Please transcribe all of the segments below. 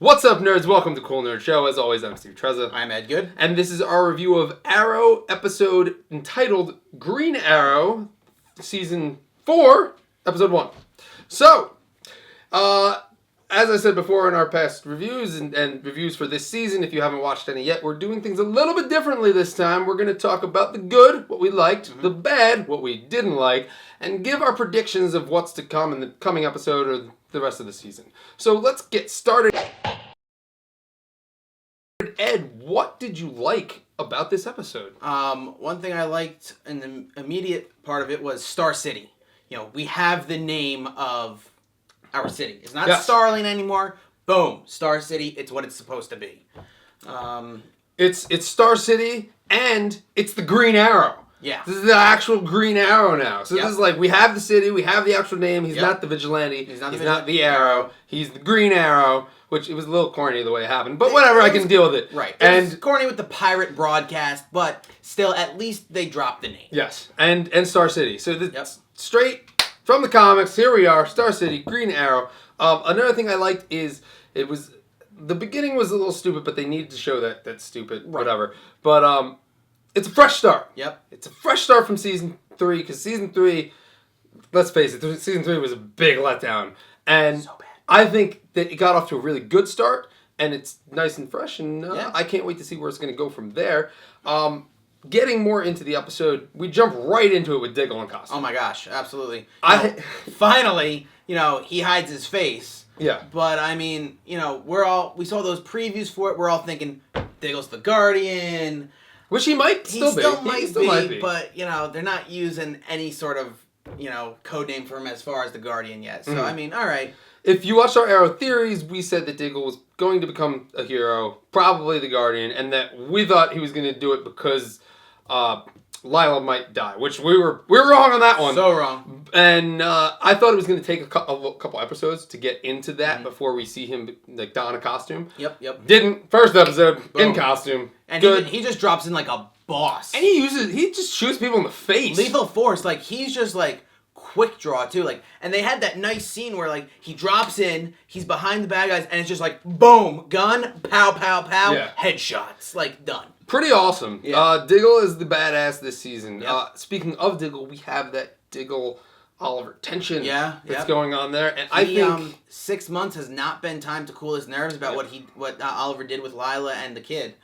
What's up, nerds? Welcome to Cool Nerd Show. As always, I'm Steve Trezza. I'm Ed Good. And this is our review of Arrow episode entitled Green Arrow, Season 4, Episode 1. So, as I said before in our past reviews and reviews for this season, if you haven't watched any yet, we're doing things a little bit differently this time. We're going to talk about the good, what we liked, the bad, what we didn't like, and give our predictions of what's to come in the coming episode or the rest of the season. So let's get started. Ed, what did you like about this episode? One thing I liked in the immediate part of it was Star City. You know, we have the name of our city. It's not Starling anymore. Boom, Star City. It's what it's supposed to be. It's Star City, and it's the Green Arrow. Yeah. This is the actual Green Arrow now. So this is like, we have the city, we have the actual name. He's not the vigilante. He's not the Arrow. He's the Green Arrow, which it was a little corny the way it happened. But whatever, I can deal with it. Right. It was corny with the pirate broadcast, but still, at least they dropped the name. Yes. And Star City. So straight from the comics, here we are, Star City, Green Arrow. Another thing I liked is the beginning was a little stupid, but they needed to show that stupid, whatever. But it's a fresh start. Yep. It's a fresh start from Season 3, because Season 3, let's face it, Season 3 was a big letdown. And so bad. I think that it got off to a really good start, and it's nice and fresh, and I can't wait to see where it's going to go from there. Getting more into the episode, we jump right into it with Diggle in costume. Oh my gosh, absolutely. Finally, he hides his face. Yeah. But I mean, we saw those previews for it. We're all thinking Diggle's the Guardian. Which he might still be. He still might be. But, they're not using any sort of, code name for him as far as the Guardian yet. So, I mean, all right. If you watched our Arrow theories, we said that Diggle was going to become a hero, probably the Guardian, and that we thought he was going to do it because Lila might die, which we were wrong on that one. So wrong. And I thought it was going to take a couple episodes to get into that before we see him don a costume. Yep. Didn't. First episode, in costume. And good. He just drops in like a boss. And he just shoots people in the face. Lethal force. Like, he's just like quick draw too. Like, and they had that nice scene where like he drops in, he's behind the bad guys, and it's just like boom, gun, pow, pow, pow, headshots. Like, done. Pretty awesome. Yeah. Diggle is the badass this season. Yep. Speaking of Diggle, we have that Diggle Oliver tension that's going on there, and I think 6 months has not been time to cool his nerves about what Oliver did with Lila and the kid,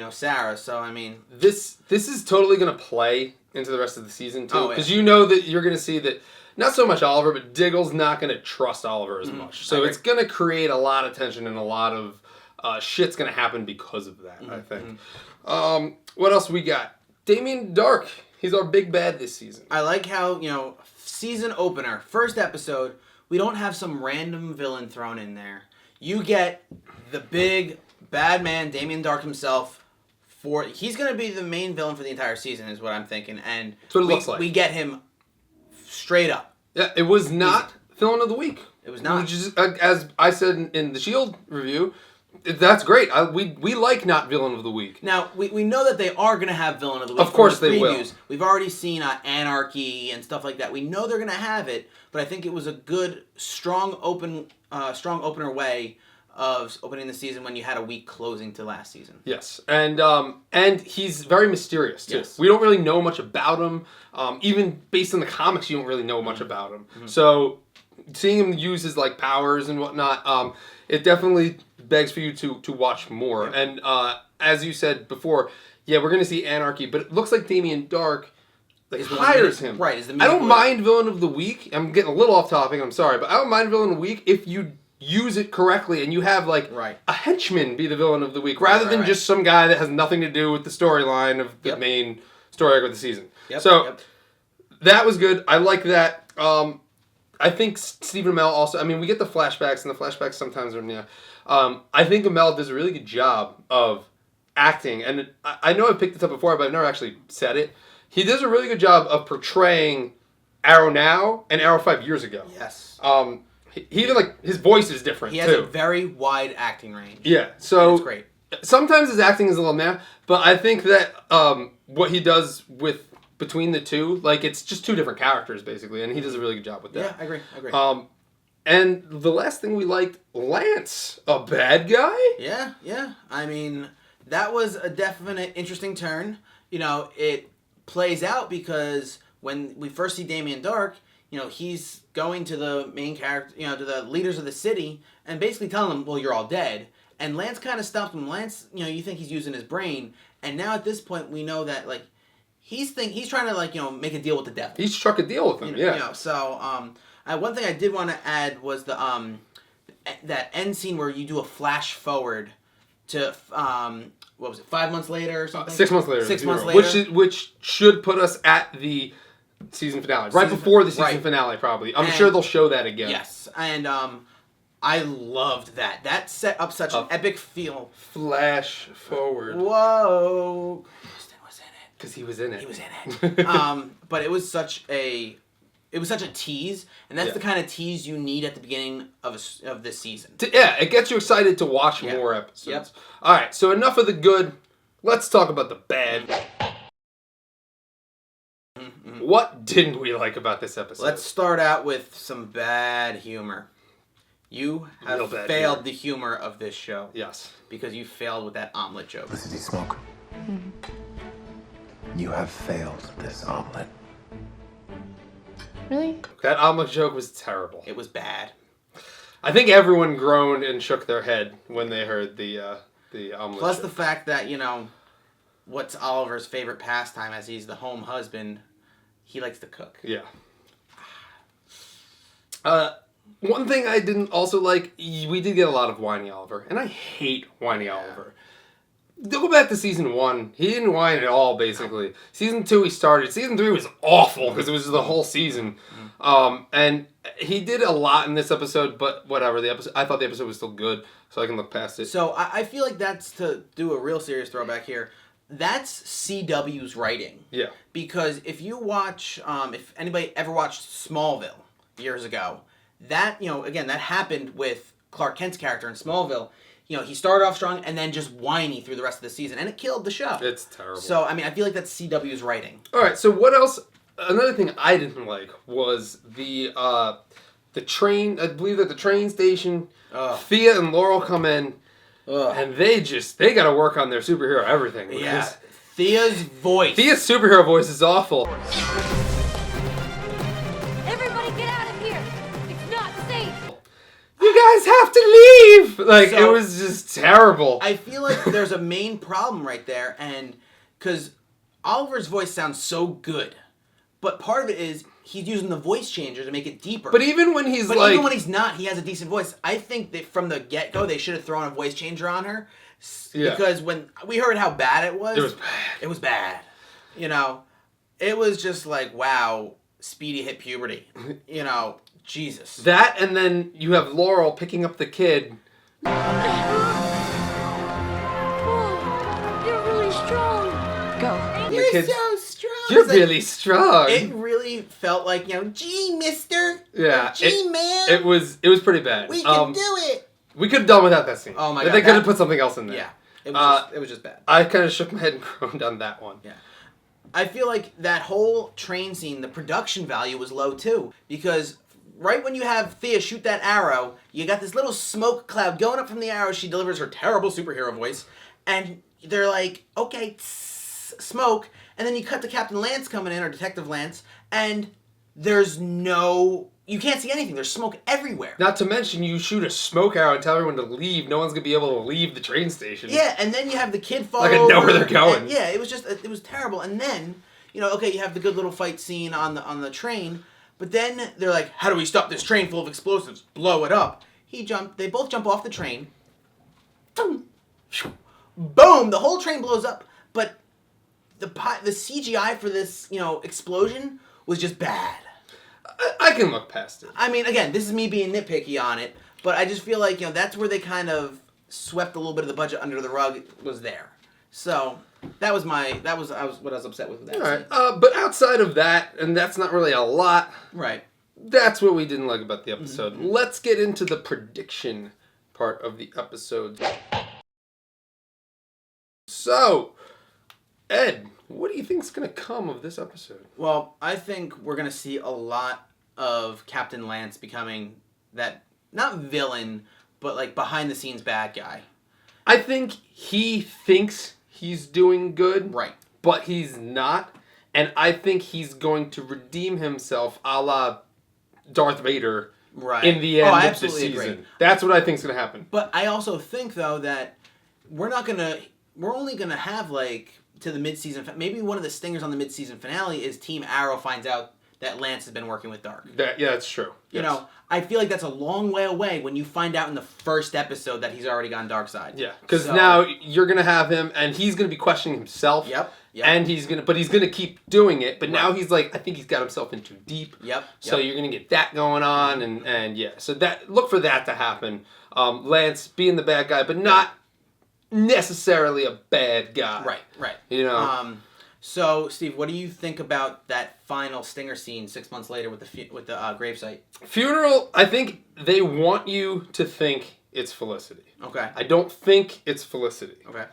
Sarah. So I mean, this is totally gonna play into the rest of the season too, because you know that you're gonna see that not so much Oliver, but Diggle's not gonna trust Oliver as much. So it's gonna create a lot of tension and a lot of shit's gonna happen because of that. I think. What else we got? Damien Dark. He's our big bad this season. I like how, season opener, first episode, we don't have some random villain thrown in there. You get the big bad man, Damien Dark himself. He's going to be the main villain for the entire season, is what I'm thinking. And that's what it looks like. We get him straight up. Yeah, it was not villain of the week. It was not. Which is, as I said in the S04E01 review, that's great. We like not villain of the week. Now, we know that they are going to have villain of the week. Of course they will. We've already seen Anarchy and stuff like that. We know they're going to have it, but I think it was a good, strong opener way of opening the season when you had a week closing to last season. Yes, and he's very mysterious too. Yes. We don't really know much about him. Even based on the comics, you don't really know much about him. So seeing him use his powers and whatnot, it definitely begs for you to watch more. And as you said before, we're going to see Anarchy, but it looks like Damien Dark hires him. Right. I don't mind villain of the week. I'm getting a little off topic. I'm sorry, but I don't mind villain of the week if you use it correctly and you have a henchman be the villain of the week rather than just some guy that has nothing to do with the storyline of the main story arc of the season. That was good. I like that. I think Stephen Amell also, we get the flashbacks, and the flashbacks sometimes are, I think Amell does a really good job of acting, and I know I've picked this up before, but I've never actually said it. He does a really good job of portraying Arrow now and Arrow 5 years ago. Yes. He even, his voice is different, He has a very wide acting range. Yeah, so it's great. Sometimes his acting is a little meh, but I think that what he does between the two, it's just two different characters, basically, and he does a really good job with that. Yeah, I agree. And the last thing we liked, Lance, a bad guy? Yeah. I mean, that was a definite interesting turn. You know, it plays out because when we first see Damien Dark, you know, he's going to the main character, you know, to the leaders of the city and basically telling them, well, you're all dead. And Lance kind of stops him. Lance, you know, you think he's using his brain. And now at this point, we know that, like, he's trying to, like, you know, make a deal with the devil. He's struck a deal with him, You know, so, one thing I did want to add was the, that end scene where you do a flash forward to, what was it, 5 months later or something? 6 months later. 6 months later. Which should put us at the season finale. Right before the season finale, probably. I'm sure they'll show that again. Yes, and, I loved that. That set up such an epic feel. Flash forward. Whoa. Kristen was in it. Because he was in it. He was in it. But it was such a tease, and that's the kind of tease you need at the beginning of this season. It gets you excited to watch more episodes. Yep. All right, so enough of the good. Let's talk about the bad. Mm-hmm. What didn't we like about this episode? Let's start out with some bad humor. You have failed the humor of this show. Yes. Because you failed with that omelet joke. Felicity Smoke. Mm-hmm. You have failed this omelet. Really? That omelet joke was terrible. It was bad. I think everyone groaned and shook their head when they heard the omelet Plus joke. the fact that, you know, what's Oliver's favorite pastime as he's the home husband, he likes to cook. Yeah. One thing I didn't also like, we did get a lot of whiny Oliver, and I hate whiny Oliver. Go back to season 1. He didn't whine at all, basically. Season 2, he started. Season 3 was awful, because it was the whole season. And he did a lot in this episode, but whatever. I thought the episode was still good, so I can look past it. So I feel like that's, to do a real serious throwback here, that's CW's writing. Yeah. Because if you watch, if anybody ever watched Smallville years ago, that, you know, again, that happened with Clark Kent's character in Smallville. You know, he started off strong and then just whiny through the rest of the season, and it killed the show. It's terrible. So, I mean, I feel like that's CW's writing. All right, so what else? Another thing I didn't like was the train. I believe at the train station, Thea and Laurel come in, and they got to work on their superhero everything. Yeah, Thea's voice. Thea's superhero voice is awful. You guys have to leave! Like, so, it was just terrible. I feel like there's a main problem right there, and because Oliver's voice sounds so good, but part of it is he's using the voice changer to make it deeper. But even when he's even when he's not, he has a decent voice. I think that from the get-go, they should have thrown a voice changer on her. Yeah. Because when we heard how bad it was bad. It was bad. You know, it was just like, wow, Speedy hit puberty. You know, Jesus. That, and then you have Laurel picking up the kid. Whoa, you're really strong. Go. You're so strong. You're really strong. It really felt like, you know, gee, mister. Yeah. Gee, man. It was pretty bad. We can do it. We could have done without that scene. Oh my God. They could have put something else in there. Yeah. It was just bad. I kind of shook my head and groaned on that one. Yeah. I feel like that whole train scene, the production value was low too. Because right when you have Thea shoot that arrow, you got this little smoke cloud going up from the arrow. She delivers her terrible superhero voice. And they're like, okay, smoke. And then you cut to Captain Lance coming in, or Detective Lance, and there's no... You can't see anything. There's smoke everywhere. Not to mention, you shoot a smoke arrow and tell everyone to leave. No one's going to be able to leave the train station. Yeah, and then you have the kid fall over. Like I know where they're going. Yeah, it was just... It was terrible. And then, you know, okay, you have the good little fight scene on the train, but then they're like, how do we stop this train full of explosives? Blow it up. They both jump off the train. Boom! The whole train blows up, but the CGI for this, you know, explosion was just bad. I can look past it. I mean, again, this is me being nitpicky on it, but I just feel like, you know, that's where they kind of swept a little bit of the budget under the rug, was there. So that was what I was upset with that. All right, but outside of that, and that's not really a lot. Right. That's what we didn't like about the episode. Mm-hmm. Let's get into the prediction part of the episode. So, Ed, what do you think's going to come of this episode? Well, I think we're going to see a lot of Captain Lance becoming not villain, but like behind the scenes bad guy. I think he thinks he's doing good, Right? but he's not, and I think he's going to redeem himself, a la Darth Vader, Right. in the end of the absolutely season. agree. That's what I think is going to happen. But I also think though that we're only gonna have like to the mid-season. Maybe one of the stingers on the mid-season finale is Team Arrow finds out that Lance has been working with Dark. Yeah, that's true. You know, I feel like that's a long way away when you find out in the first episode that he's already gone dark side. Yeah, because now you're gonna have him, and he's gonna be questioning himself. Yep. And he's gonna keep doing it. But now he's like, I think he's got himself in too deep. Yep. So you're gonna get that going on, and yeah. So look for that to happen. Lance being the bad guy, but not necessarily a bad guy. Right. You know. So, Steve, what do you think about that final stinger scene 6 months later with the gravesite? Funeral, I think they want you to think it's Felicity. Okay. I don't think it's Felicity. Okay.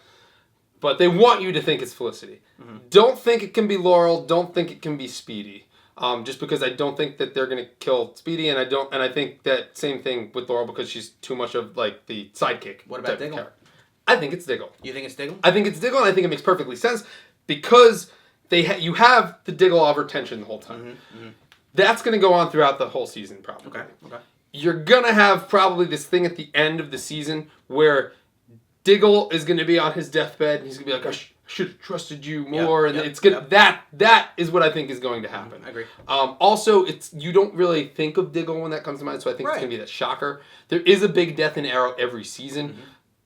But they want you to think it's Felicity. Mm-hmm. Don't think it can be Laurel. Don't think it can be Speedy. Just because I don't think that they're gonna kill Speedy, and I think that same thing with Laurel because she's too much of like the sidekick. What about Diggle? I think it's Diggle. You think it's Diggle? I think it's Diggle, and I think it makes perfectly sense because you have the Diggle of her tension the whole time. Mm-hmm. That's going to go on throughout the whole season, probably. Okay. You're going to have probably this thing at the end of the season where Diggle is going to be on his deathbed, and he's going to be like, I should have trusted you more, and it's going to that is what I think is going to happen. I agree. Also, you don't really think of Diggle when that comes to mind, so I think it's going to be that shocker. There is a big death in Arrow every season,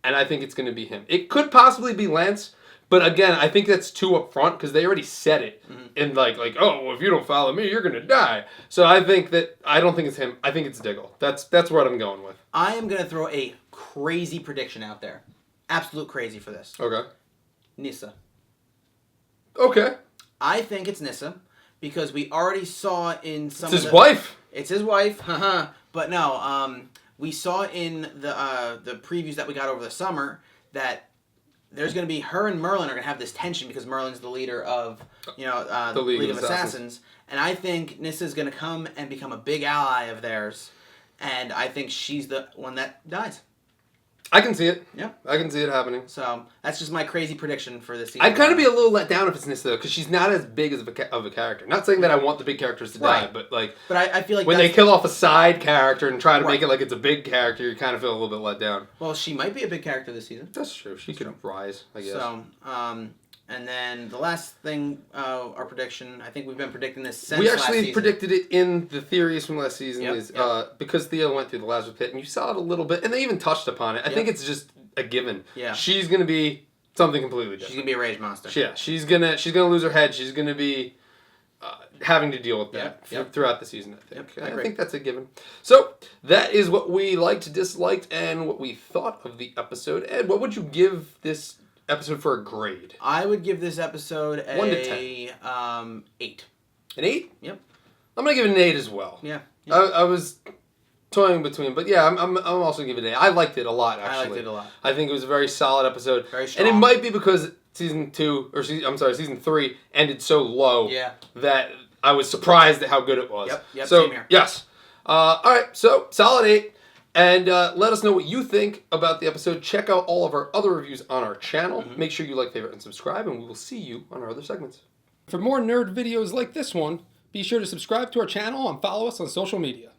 and I think it's going to be him. It could possibly be Lance. But again, I think that's too upfront because they already said it in like oh, well, if you don't follow me, you're gonna die. So I don't think it's him. I think it's Diggle. That's what I'm going with. I am gonna throw a crazy prediction out there, absolute crazy for this. Okay. Nyssa. Okay. I think it's Nyssa because we already saw in some. It's his wife. It's his wife. But no, we saw in the previews that we got over the summer that. There's going to be her and Merlin are going to have this tension because Merlin's the leader of, the League of Assassins. And I think Nyssa's going to come and become a big ally of theirs. And I think she's the one that dies. I can see it. Yeah. I can see it happening. So that's just my crazy prediction for this season. I'd kind of be a little let down if it's Nyssa, though, because she's not as big of a character. Not saying that I want the big characters to die, but like... But I feel like when they kill off a side character and try to make it like it's a big character, you kind of feel a little bit let down. Well, she might be a big character this season. That's true. She could rise, I guess. So, and then the last thing, our prediction, I think we've been predicting this since we last actually season. predicted it in the theories from last season is because Theo went through the Lazarus Pit and you saw it a little bit and they even touched upon it. I think it's just a given. Yeah. She's going to be something completely different. She's going to be a rage monster. Yeah, she's gonna lose her head. She's going to be having to deal with that throughout the season, I think. I think that's a given. So, that is what we liked, disliked, and what we thought of the episode. Ed, what would you give this episode for a grade? I would give this episode 1 to 10. 8. An 8? Yep. I'm gonna give it an 8 as well. Yeah. I was toying between, but yeah, I'm also giving it an 8. I liked it a lot, actually. I liked it a lot. I think it was a very solid episode. Very strong. And it might be because season 3 ended so low that I was surprised at how good it was. Yep, so, same here. Yes. All right, so solid 8. And let us know what you think about the episode. Check out all of our other reviews on our channel. Make sure you like, favorite, and subscribe, and we will see you on our other segments. For more nerd videos like this one, be sure to subscribe to our channel and follow us on social media.